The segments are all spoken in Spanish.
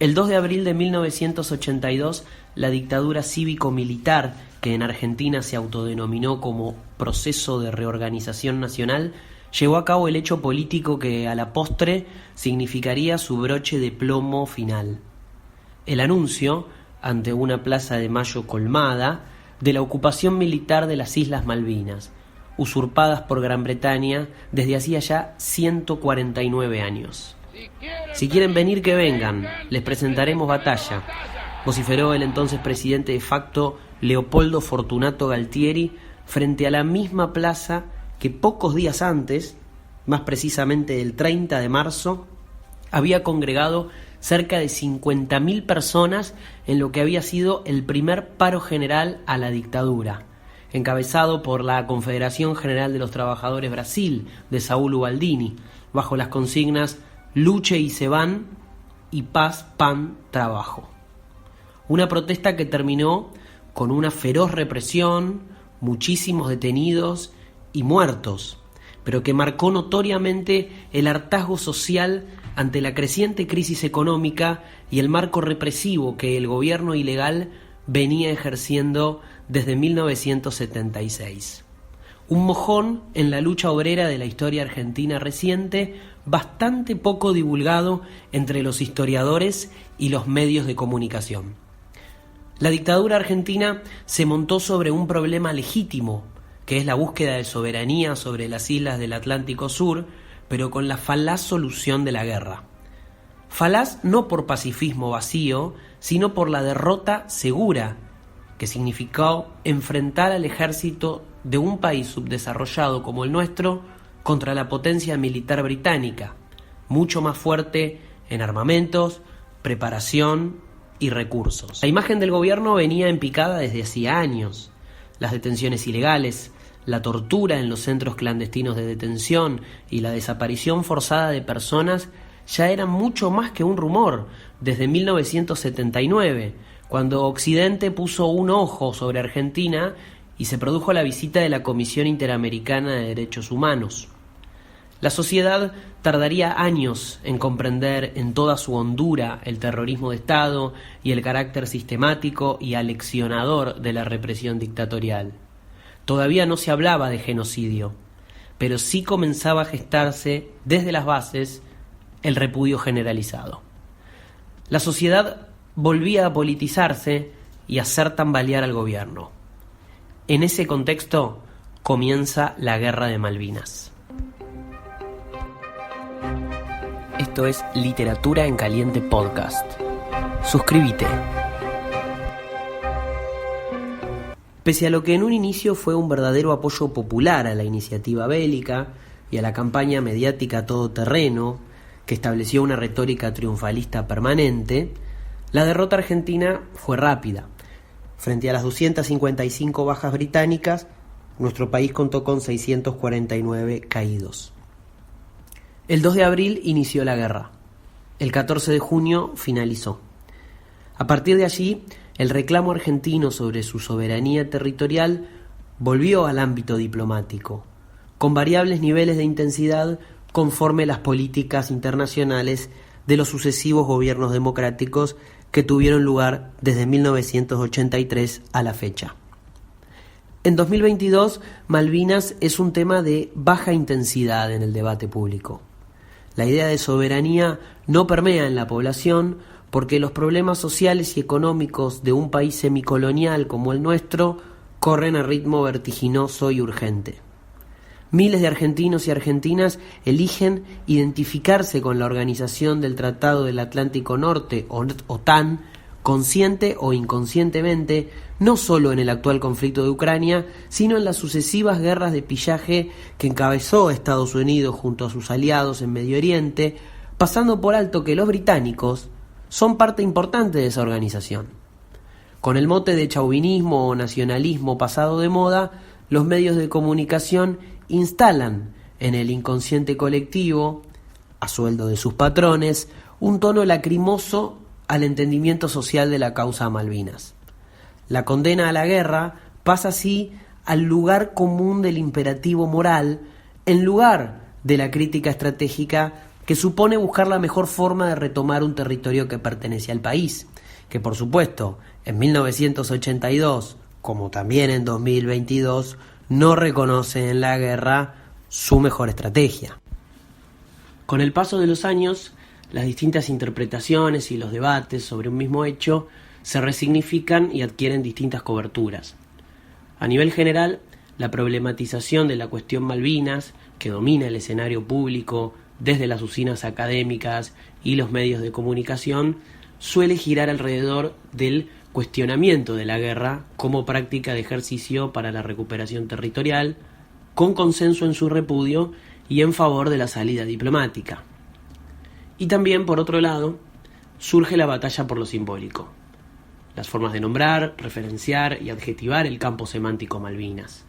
El 2 de abril de 1982, la dictadura cívico-militar, que en Argentina se autodenominó como Proceso de Reorganización Nacional, llevó a cabo el hecho político que a la postre significaría su broche de plomo final. El anuncio, ante una Plaza de Mayo colmada, de la ocupación militar de las Islas Malvinas, usurpadas por Gran Bretaña desde hacía ya 149 años. Si quieren venir, que vengan, les presentaremos batalla, vociferó el entonces presidente de facto Leopoldo Fortunato Galtieri frente a la misma plaza que pocos días antes, más precisamente el 30 de marzo, había congregado cerca de 50.000 personas en lo que había sido el primer paro general a la dictadura, encabezado por la Confederación General de los Trabajadores Brasil de Saúl Ubaldini, bajo las consignas Luche y se van y paz, pan, trabajo. Una protesta que terminó con una feroz represión, muchísimos detenidos y muertos, pero que marcó notoriamente el hartazgo social ante la creciente crisis económica y el marco represivo que el gobierno ilegal venía ejerciendo desde 1976. Un mojón en la lucha obrera de la historia argentina reciente, bastante poco divulgado entre los historiadores y los medios de comunicación. La dictadura argentina se montó sobre un problema legítimo, que es la búsqueda de soberanía sobre las islas del Atlántico Sur, pero con la falaz solución de la guerra. Falaz no por pacifismo vacío, sino por la derrota segura, que significó enfrentar al ejército de un país subdesarrollado como el nuestro contra la potencia militar británica, mucho más fuerte en armamentos, preparación y recursos. La imagen del gobierno venía en picada desde hacía años. Las detenciones ilegales, la tortura en los centros clandestinos de detención y la desaparición forzada de personas ya eran mucho más que un rumor desde 1979, cuando Occidente puso un ojo sobre Argentina y se produjo la visita de la Comisión Interamericana de Derechos Humanos. La sociedad tardaría años en comprender en toda su hondura el terrorismo de Estado y el carácter sistemático y aleccionador de la represión dictatorial. Todavía no se hablaba de genocidio, pero sí comenzaba a gestarse desde las bases el repudio generalizado. La sociedad volvía a politizarse y a hacer tambalear al gobierno. En ese contexto comienza la Guerra de Malvinas. Esto es Literatura en Caliente Podcast. Suscríbete. Pese a lo que en un inicio fue un verdadero apoyo popular a la iniciativa bélica y a la campaña mediática todoterreno, que estableció una retórica triunfalista permanente, la derrota argentina fue rápida. Frente a las 255 bajas británicas, nuestro país contó con 649 caídos. El 2 de abril inició la guerra. El 14 de junio finalizó. A partir de allí, el reclamo argentino sobre su soberanía territorial volvió al ámbito diplomático, con variables niveles de intensidad conforme las políticas internacionales de los sucesivos gobiernos democráticos que tuvieron lugar desde 1983 a la fecha. En 2022, Malvinas es un tema de baja intensidad en el debate público. La idea de soberanía no permea en la población porque los problemas sociales y económicos de un país semicolonial como el nuestro corren a ritmo vertiginoso y urgente. Miles de argentinos y argentinas eligen identificarse con la Organización del Tratado del Atlántico Norte, OTAN, consciente o inconscientemente, no solo en el actual conflicto de Ucrania, sino en las sucesivas guerras de pillaje que encabezó Estados Unidos junto a sus aliados en Medio Oriente, pasando por alto que los británicos son parte importante de esa organización. Con el mote de chauvinismo o nacionalismo pasado de moda, los medios de comunicación instalan en el inconsciente colectivo, a sueldo de sus patrones, un tono lacrimoso al entendimiento social de la causa Malvinas. La condena a la guerra pasa así al lugar común del imperativo moral en lugar de la crítica estratégica que supone buscar la mejor forma de retomar un territorio que pertenece al país, que por supuesto en 1982, como también en 2022, no reconoce en la guerra su mejor estrategia. Con el paso de los años, las distintas interpretaciones y los debates sobre un mismo hecho se resignifican y adquieren distintas coberturas. A nivel general, la problematización de la cuestión Malvinas, que domina el escenario público desde las usinas académicas y los medios de comunicación, suele girar alrededor del cuestionamiento de la guerra como práctica de ejercicio para la recuperación territorial, con consenso en su repudio y en favor de la salida diplomática. Y también, por otro lado, surge la batalla por lo simbólico, las formas de nombrar, referenciar y adjetivar el campo semántico Malvinas.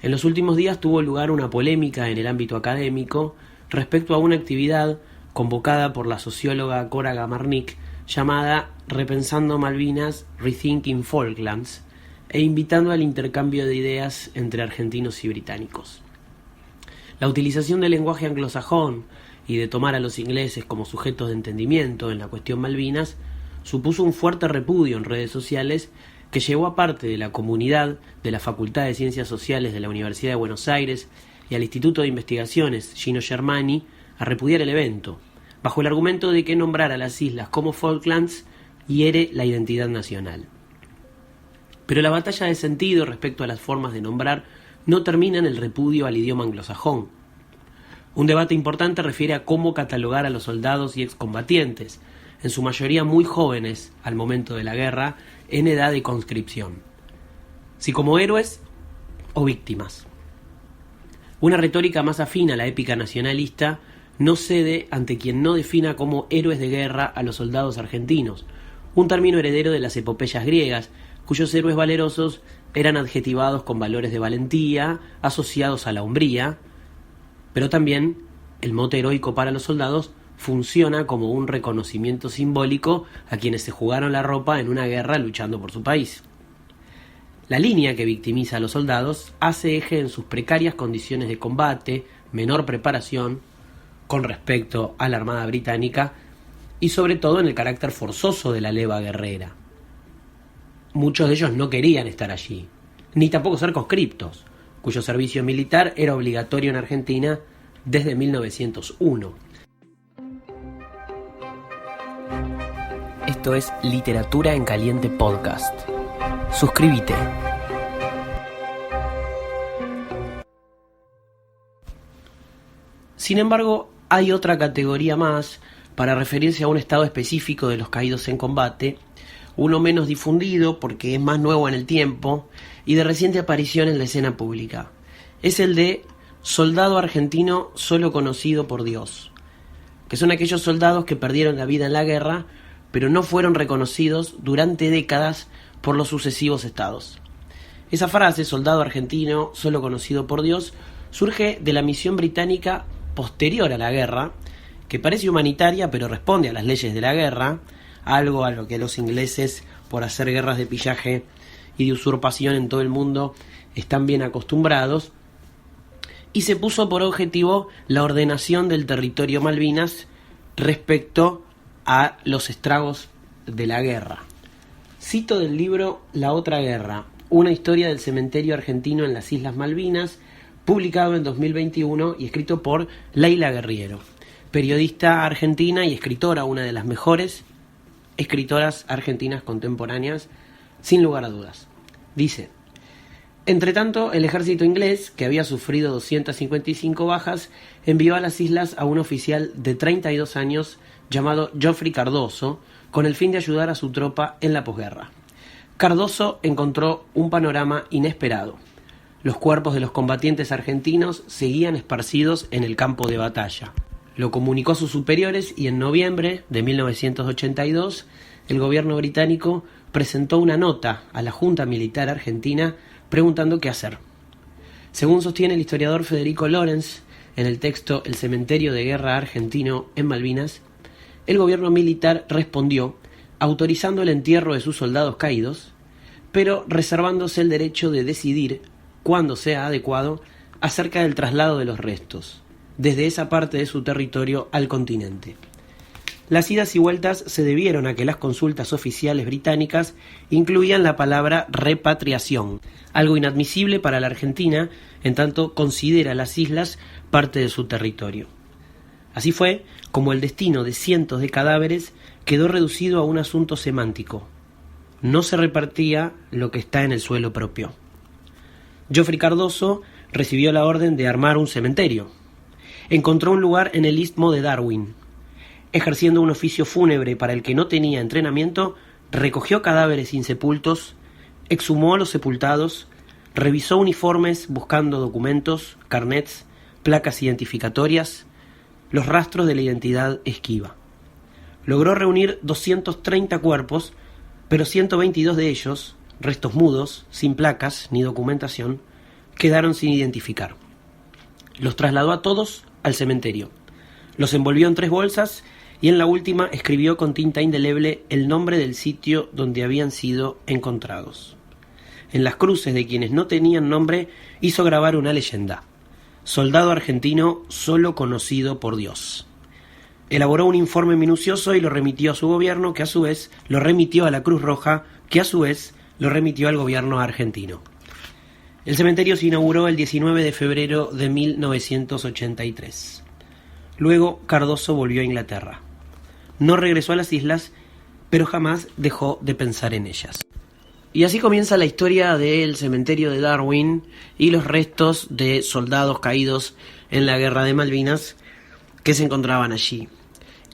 En los últimos días tuvo lugar una polémica en el ámbito académico respecto a una actividad convocada por la socióloga Cora Gamarnik llamada Repensando Malvinas, Rethinking Falklands, e invitando al intercambio de ideas entre argentinos y británicos. La utilización del lenguaje anglosajón y de tomar a los ingleses como sujetos de entendimiento en la cuestión Malvinas supuso un fuerte repudio en redes sociales que llevó a parte de la comunidad de la Facultad de Ciencias Sociales de la Universidad de Buenos Aires y al Instituto de Investigaciones Gino Germani a repudiar el evento, bajo el argumento de que nombrar a las islas como Falklands hiere la identidad nacional. Pero la batalla de sentido respecto a las formas de nombrar no termina en el repudio al idioma anglosajón. Un debate importante refiere a cómo catalogar a los soldados y excombatientes, en su mayoría muy jóvenes al momento de la guerra, en edad de conscripción, si como héroes o víctimas. Una retórica más afín a la épica nacionalista no cede ante quien no defina como héroes de guerra a los soldados argentinos, un término heredero de las epopeyas griegas, cuyos héroes valerosos eran adjetivados con valores de valentía asociados a la hombría, pero también el mote heroico para los soldados funciona como un reconocimiento simbólico a quienes se jugaron la ropa en una guerra luchando por su país. La línea que victimiza a los soldados hace eje en sus precarias condiciones de combate, menor preparación con respecto a la Armada Británica y sobre todo en el carácter forzoso de la leva guerrera. Muchos de ellos no querían estar allí, ni tampoco ser conscriptos, cuyo servicio militar era obligatorio en Argentina desde 1901. Esto es Literatura en Caliente Podcast. Suscríbete. Sin embargo, hay otra categoría más para referirse a un estado específico de los caídos en combate, uno menos difundido porque es más nuevo en el tiempo y de reciente aparición en la escena pública. Es el de soldado argentino solo conocido por Dios, que son aquellos soldados que perdieron la vida en la guerra, pero no fueron reconocidos durante décadas por los sucesivos estados. Esa frase, soldado argentino solo conocido por Dios, surge de la misión británica posterior a la guerra, que parece humanitaria pero responde a las leyes de la guerra, algo a lo que los ingleses, por hacer guerras de pillaje y de usurpación en todo el mundo, están bien acostumbrados, y se puso por objetivo la ordenación del territorio Malvinas respecto a los estragos de la guerra. Cito del libro La Otra Guerra, una historia del cementerio argentino en las Islas Malvinas, publicado en 2021 y escrito por Leila Guerriero, periodista argentina y escritora, una de las mejores escritoras argentinas contemporáneas, sin lugar a dudas. Dice: entretanto, el ejército inglés, que había sufrido 255 bajas, envió a las islas a un oficial de 32 años llamado Geoffrey Cardoso, con el fin de ayudar a su tropa en la posguerra. Cardoso encontró un panorama inesperado. Los cuerpos de los combatientes argentinos seguían esparcidos en el campo de batalla. Lo comunicó a sus superiores y en noviembre de 1982 el gobierno británico presentó una nota a la Junta Militar Argentina preguntando qué hacer. Según sostiene el historiador Federico Lorenz en el texto El cementerio de guerra argentino en Malvinas, el gobierno militar respondió autorizando el entierro de sus soldados caídos, pero reservándose el derecho de decidir, cuando sea adecuado, acerca del traslado de los restos, desde esa parte de su territorio al continente. Las idas y vueltas se debieron a que las consultas oficiales británicas incluían la palabra repatriación, algo inadmisible para la Argentina, en tanto considera las islas parte de su territorio. Así fue como el destino de cientos de cadáveres quedó reducido a un asunto semántico. No se repartía lo que está en el suelo propio. Geoffrey Cardoso recibió la orden de armar un cementerio. Encontró un lugar en el istmo de Darwin. Ejerciendo un oficio fúnebre para el que no tenía entrenamiento, recogió cadáveres insepultos, exhumó a los sepultados, revisó uniformes buscando documentos, carnets, placas identificatorias, los rastros de la identidad esquiva. Logró reunir 230 cuerpos, pero 122 de ellos, restos mudos, sin placas ni documentación, quedaron sin identificar. Los trasladó a todos al cementerio. Los envolvió en 3 bolsas y en la última escribió con tinta indeleble el nombre del sitio donde habían sido encontrados. En las cruces de quienes no tenían nombre hizo grabar una leyenda: soldado argentino solo conocido por Dios. Elaboró un informe minucioso y lo remitió a su gobierno, que a su vez lo remitió a la Cruz Roja, que a su vez lo remitió al gobierno argentino. El cementerio se inauguró el 19 de febrero de 1983. Luego Cardoso volvió a Inglaterra. No regresó a las islas, pero jamás dejó de pensar en ellas. Y así comienza la historia del cementerio de Darwin y los restos de soldados caídos en la guerra de Malvinas que se encontraban allí.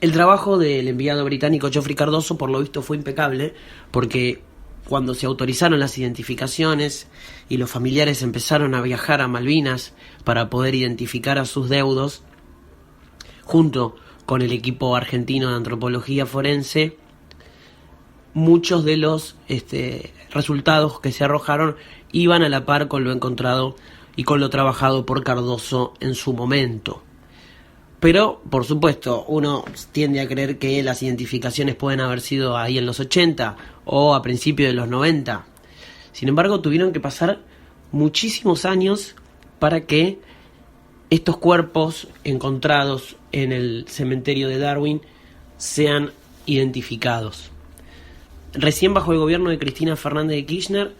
El trabajo del enviado británico Geoffrey Cardoso, por lo visto, fue impecable, porque cuando se autorizaron las identificaciones y los familiares empezaron a viajar a Malvinas para poder identificar a sus deudos, junto con el equipo argentino de antropología forense, muchos de los resultados que se arrojaron iban a la par con lo encontrado y con lo trabajado por Cardoso en su momento. Pero, por supuesto, uno tiende a creer que las identificaciones pueden haber sido ahí en los 80 o a principios de los 90. Sin embargo, tuvieron que pasar muchísimos años para que estos cuerpos encontrados en el cementerio de Darwin sean identificados. Recién bajo el gobierno de Cristina Fernández de Kirchner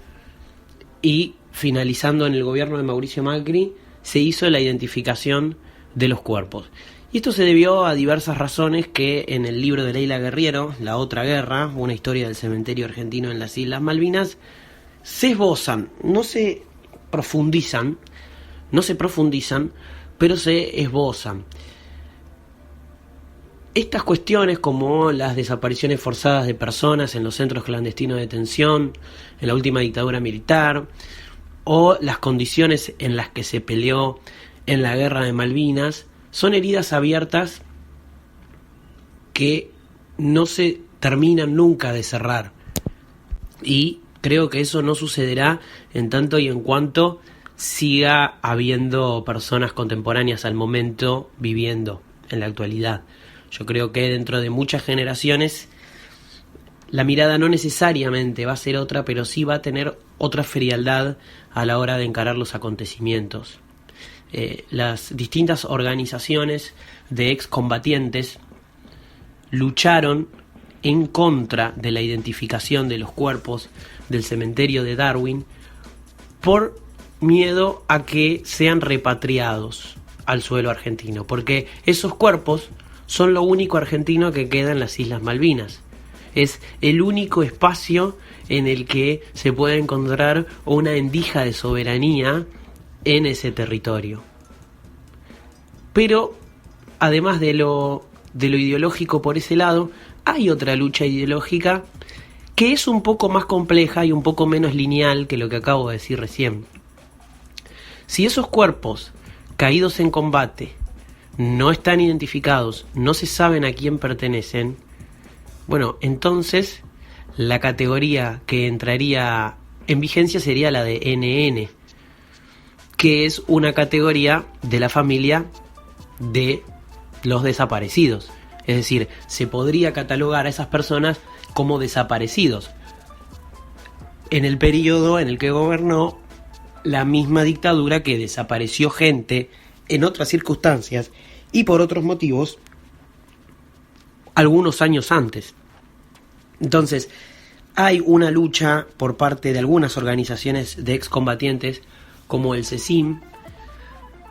y finalizando en el gobierno de Mauricio Macri, se hizo la identificación de los cuerpos. Y esto se debió a diversas razones que en el libro de Leila Guerriero, La otra guerra, una historia del cementerio argentino en las Islas Malvinas, se esbozan, no se profundizan, pero se esbozan. Estas cuestiones, como las desapariciones forzadas de personas en los centros clandestinos de detención, en la última dictadura militar, o las condiciones en las que se peleó en la guerra de Malvinas, son heridas abiertas que no se terminan nunca de cerrar. Y creo que eso no sucederá en tanto y en cuanto siga habiendo personas contemporáneas al momento viviendo en la actualidad. Yo creo que dentro de muchas generaciones la mirada no necesariamente va a ser otra, pero sí va a tener otra frialdad a la hora de encarar los acontecimientos. Las distintas organizaciones de excombatientes lucharon en contra de la identificación de los cuerpos del cementerio de Darwin por miedo a que sean repatriados al suelo argentino, porque esos cuerpos son lo único argentino que queda en las Islas Malvinas. Es el único espacio en el que se puede encontrar una endija de soberanía en ese territorio. Pero, además de lo ideológico por ese lado, hay otra lucha ideológica que es un poco más compleja y un poco menos lineal que lo que acabo de decir recién. Si esos cuerpos caídos en combate no están identificados, no se saben a quién pertenecen, bueno, entonces la categoría que entraría en vigencia sería la de NN, que es una categoría de la familia de los desaparecidos. Es decir, se podría catalogar a esas personas como desaparecidos en el periodo en el que gobernó la misma dictadura que desapareció gente en otras circunstancias y por otros motivos algunos años antes. Entonces, hay una lucha por parte de algunas organizaciones de excombatientes, como el CECIM,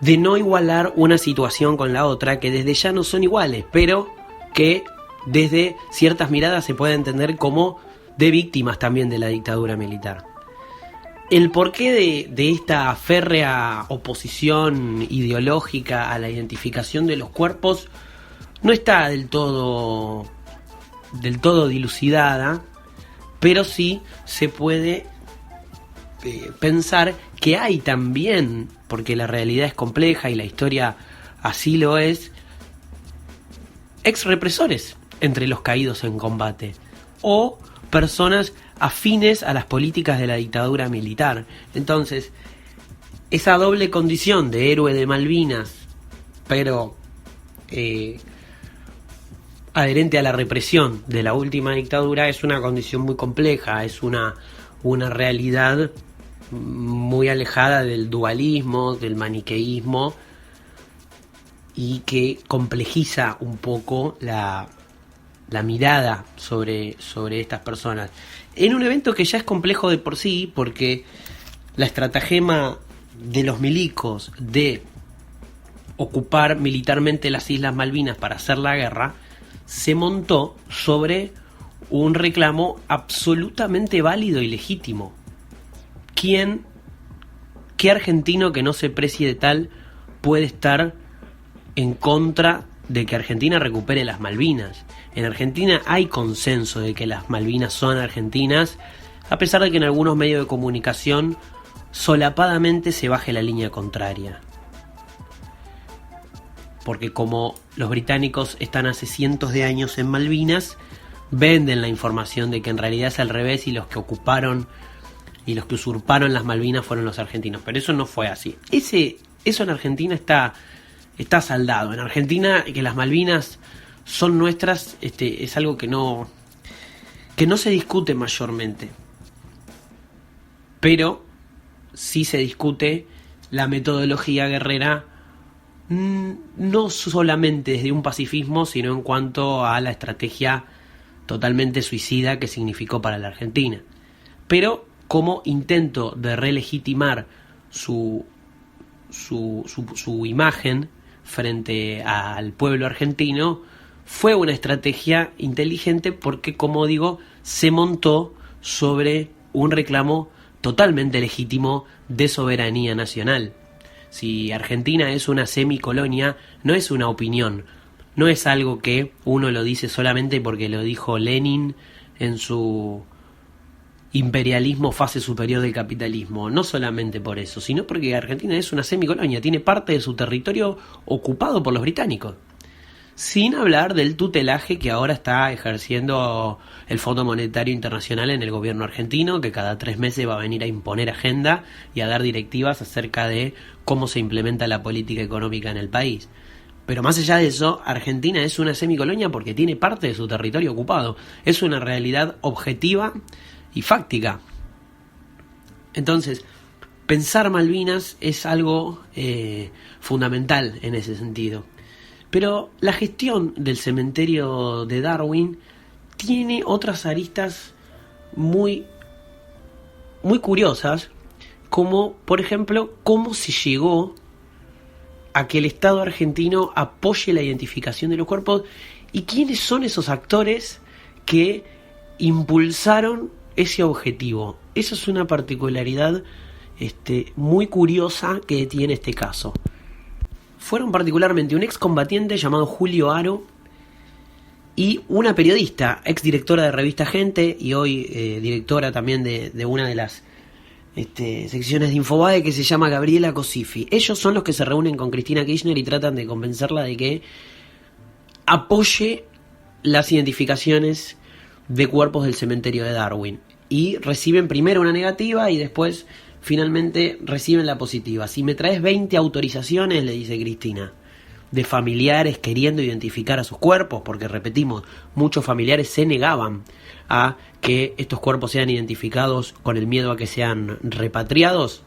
de no igualar una situación con la otra, que desde ya no son iguales, pero que desde ciertas miradas se puede entender como de víctimas también de la dictadura militar. El porqué de esta férrea oposición ideológica a la identificación de los cuerpos no está del todo dilucidada, pero sí se puede pensar que hay también, porque la realidad es compleja y la historia así lo es, ex represores entre los caídos en combate o personas afines a las políticas de la dictadura militar. Entonces, esa doble condición de héroe de Malvinas, pero adherente a la represión de la última dictadura, es una condición muy compleja, es una realidad muy alejada del dualismo, del maniqueísmo, y que complejiza un poco la mirada sobre estas personas. En un evento que ya es complejo de por sí, porque la estratagema de los milicos de ocupar militarmente las Islas Malvinas para hacer la guerra se montó sobre un reclamo absolutamente válido y legítimo. ¿Qué argentino que no se precie de tal puede estar en contra de que Argentina recupere las Malvinas? En Argentina hay consenso de que las Malvinas son argentinas, a pesar de que en algunos medios de comunicación solapadamente se baje la línea contraria. Porque como los británicos están hace cientos de años en Malvinas, venden la información de que en realidad es al revés y los que ocuparon y los que usurparon las Malvinas fueron los argentinos. Pero eso no fue así. Eso en Argentina está saldado. En Argentina, que las Malvinas son nuestras, es algo que no se discute mayormente. Pero sí se discute la metodología guerrera, no solamente desde un pacifismo, sino en cuanto a la estrategia totalmente suicida que significó para la Argentina. Pero como intento de relegitimar su imagen frente al pueblo argentino, fue una estrategia inteligente porque, como digo, se montó sobre un reclamo totalmente legítimo de soberanía nacional. Si Argentina es una semicolonia, no es una opinión, no es algo que uno lo dice solamente porque lo dijo Lenin en su imperialismo fase superior del capitalismo, no solamente por eso, sino porque Argentina es una semicolonia, tiene parte de su territorio ocupado por los británicos. Sin hablar del tutelaje que ahora está ejerciendo el Fondo Monetario Internacional en el gobierno argentino, que cada 3 meses va a venir a imponer agenda y a dar directivas acerca de cómo se implementa la política económica en el país. Pero más allá de eso, Argentina es una semicolonia porque tiene parte de su territorio ocupado. Es una realidad objetiva y fáctica. Entonces, pensar Malvinas es algo fundamental en ese sentido. Pero la gestión del cementerio de Darwin tiene otras aristas muy curiosas, como por ejemplo cómo se llegó a que el Estado argentino apoye la identificación de los cuerpos y quiénes son esos actores que impulsaron ese objetivo. Esa es una particularidad muy curiosa que tiene este caso. Fueron particularmente un excombatiente llamado Julio Aro y una periodista, exdirectora de revista Gente y hoy directora también de una de las secciones de Infobae, que se llama Gabriela Cosifi. Ellos son los que se reúnen con Cristina Kirchner y tratan de convencerla de que apoye las identificaciones de cuerpos del cementerio de Darwin. Y reciben primero una negativa y después finalmente reciben la positiva. Si me traes 20 autorizaciones, le dice Cristina, de familiares queriendo identificar a sus cuerpos, porque repetimos, muchos familiares se negaban a que estos cuerpos sean identificados con el miedo a que sean repatriados,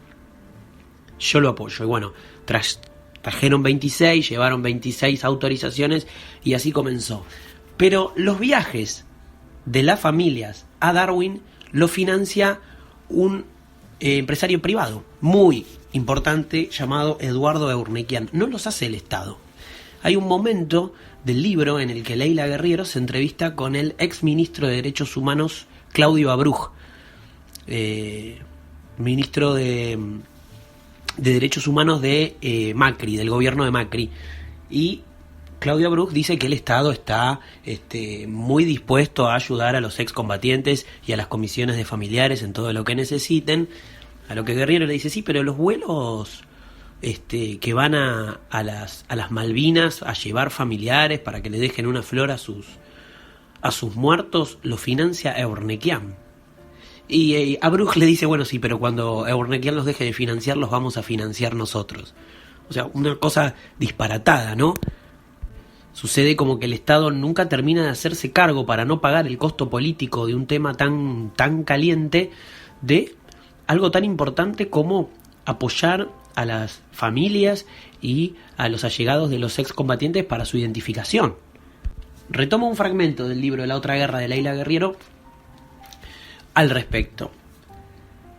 yo lo apoyo. Y bueno, tras Trajeron 26, llevaron 26 autorizaciones y así comenzó. Pero los viajes de las familias a Darwin lo financia un empresario privado muy importante llamado Eduardo Eurnequian. No los hace el Estado. Hay un momento del libro en el que Leila Guerriero se entrevista con el ex ministro de Derechos Humanos Claudio Abruj, ministro de Derechos Humanos de Macri, del gobierno de Macri. Y Claudio Abruj dice que el Estado está muy dispuesto a ayudar a los excombatientes y a las comisiones de familiares en todo lo que necesiten. A lo que Guerriero le dice, sí, pero los vuelos que van a las Malvinas a llevar familiares para que le dejen una flor a sus muertos, lo financia Eurnequian. Y Abruj le dice, bueno, sí, pero cuando Eurnequian los deje de financiar, los vamos a financiar nosotros. O sea, una cosa disparatada, ¿no? Sucede como que el Estado nunca termina de hacerse cargo, para no pagar el costo político de un tema tan caliente, de algo tan importante como apoyar a las familias y a los allegados de los excombatientes para su identificación. Retomo un fragmento del libro La otra guerra de Leila Guerriero al respecto.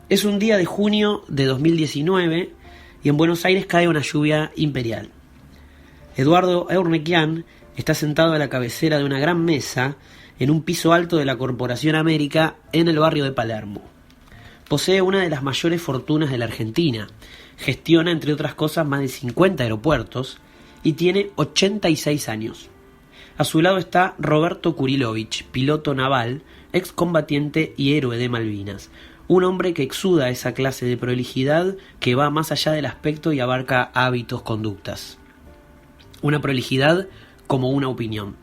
Es un día de junio de 2019 y en Buenos Aires cae una lluvia imperial. Eduardo Eurnequian está sentado a la cabecera de una gran mesa en un piso alto de la Corporación América en el barrio de Palermo. Posee una de las mayores fortunas de la Argentina, gestiona, entre otras cosas, más de 50 aeropuertos y tiene 86 años. A su lado está Roberto Kurilovich, piloto naval, excombatiente y héroe de Malvinas, un hombre que exuda esa clase de prolijidad que va más allá del aspecto y abarca hábitos, conductas. Una prolijidad como una opinión.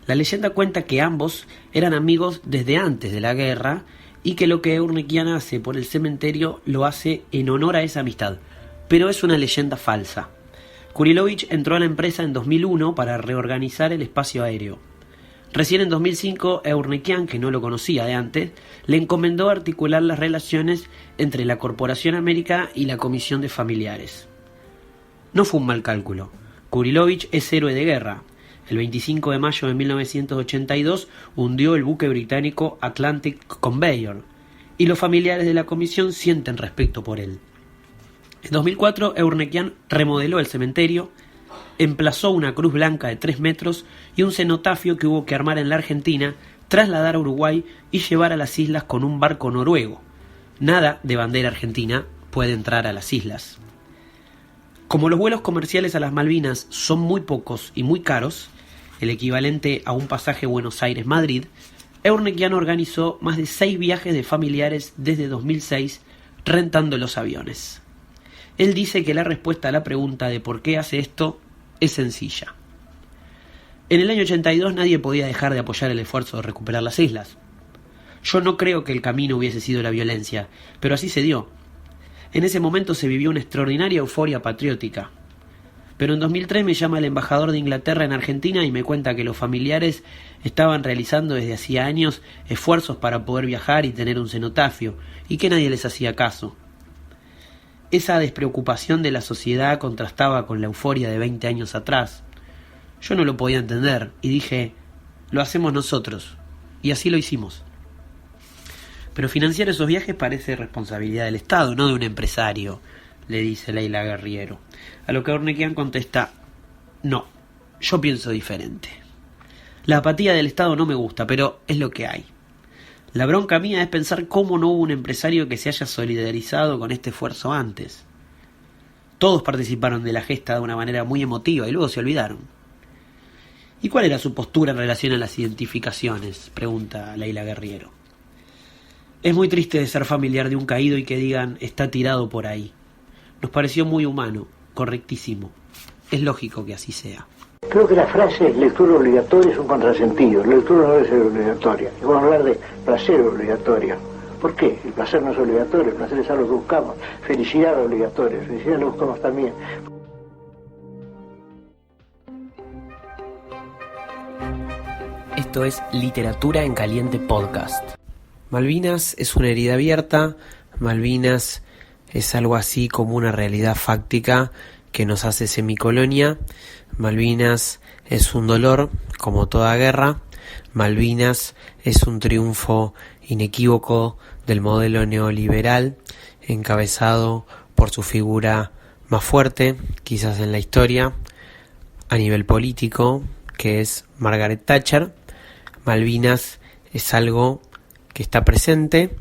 La leyenda cuenta que ambos eran amigos desde antes de la guerra y que lo que Eurnequian hace por el cementerio lo hace en honor a esa amistad. Pero es una leyenda falsa. Kurilovich entró a la empresa en 2001 para reorganizar el espacio aéreo. Recién en 2005, Eurnequian, que no lo conocía de antes, le encomendó articular las relaciones entre la Corporación América y la Comisión de Familiares. No fue un mal cálculo. Kurilovich es héroe de guerra. El 25 de mayo de 1982 hundió el buque británico Atlantic Conveyor y los familiares de la comisión sienten respeto por él. En 2004, Eurnequian remodeló el cementerio, emplazó una cruz blanca de 3 metros y un cenotafio que hubo que armar en la Argentina, trasladar a Uruguay y llevar a las islas con un barco noruego. Nada de bandera argentina puede entrar a las islas. Como los vuelos comerciales a las Malvinas son muy pocos y muy caros, el equivalente a un pasaje Buenos Aires-Madrid, Eurnequian organizó más de 6 viajes de familiares desde 2006, rentando los aviones. Él dice que la respuesta a la pregunta de por qué hace esto es sencilla. En el año 82 nadie podía dejar de apoyar el esfuerzo de recuperar las islas. Yo no creo que el camino hubiese sido la violencia, pero así se dio. En ese momento se vivió una extraordinaria euforia patriótica. Pero en 2003 me llama el embajador de Inglaterra en Argentina y me cuenta que los familiares estaban realizando desde hacía años esfuerzos para poder viajar y tener un cenotafio, y que nadie les hacía caso. Esa despreocupación de la sociedad contrastaba con la euforia de 20 años atrás. Yo no lo podía entender y dije, lo hacemos nosotros, y así lo hicimos. Pero financiar esos viajes parece responsabilidad del Estado, no de un empresario, le dice Leila Guerriero. A lo que Eurnequian contesta, no, yo pienso diferente. La apatía del Estado no me gusta, pero es lo que hay. La bronca mía es pensar cómo no hubo un empresario que se haya solidarizado con este esfuerzo antes. Todos participaron de la gesta de una manera muy emotiva y luego se olvidaron. ¿Y cuál era su postura en relación a las identificaciones?, pregunta Leila Guerriero. Es muy triste de ser familiar de un caído y que digan, está tirado por ahí. Nos pareció muy humano, correctísimo. Es lógico que así sea. Creo que la frase lectura obligatoria es un contrasentido. La lectura no debe ser obligatoria. Y vamos a hablar de placer obligatorio. ¿Por qué? El placer no es obligatorio, el placer es algo que buscamos. Felicidad obligatoria, felicidad lo buscamos también. Esto es Literatura en Caliente Podcast. Malvinas es una herida abierta, Malvinas es algo así como una realidad fáctica que nos hace semicolonia. Malvinas es un dolor, como toda guerra. Malvinas es un triunfo inequívoco del modelo neoliberal, encabezado por su figura más fuerte, quizás en la historia, a nivel político, que es Margaret Thatcher. Malvinas es algo que está presente.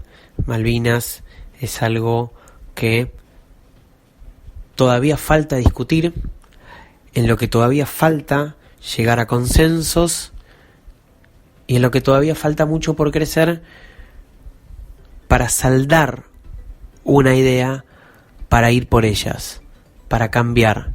Malvinas es algo que todavía falta discutir, en lo que todavía falta llegar a consensos y en lo que todavía falta mucho por crecer para saldar una idea, para ir por ellas, para cambiar.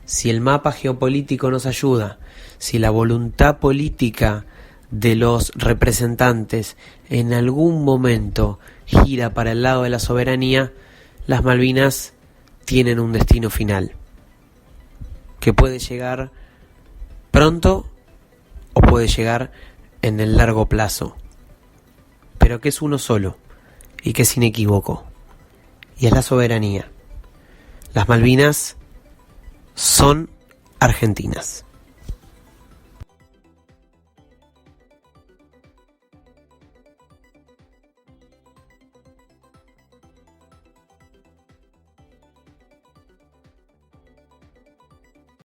Si el mapa geopolítico nos ayuda, si la voluntad política de los representantes en algún momento gira para el lado de la soberanía, las Malvinas tienen un destino final, que puede llegar pronto o puede llegar en el largo plazo, pero que es uno solo y que es inequívoco, y es la soberanía. Las Malvinas son argentinas.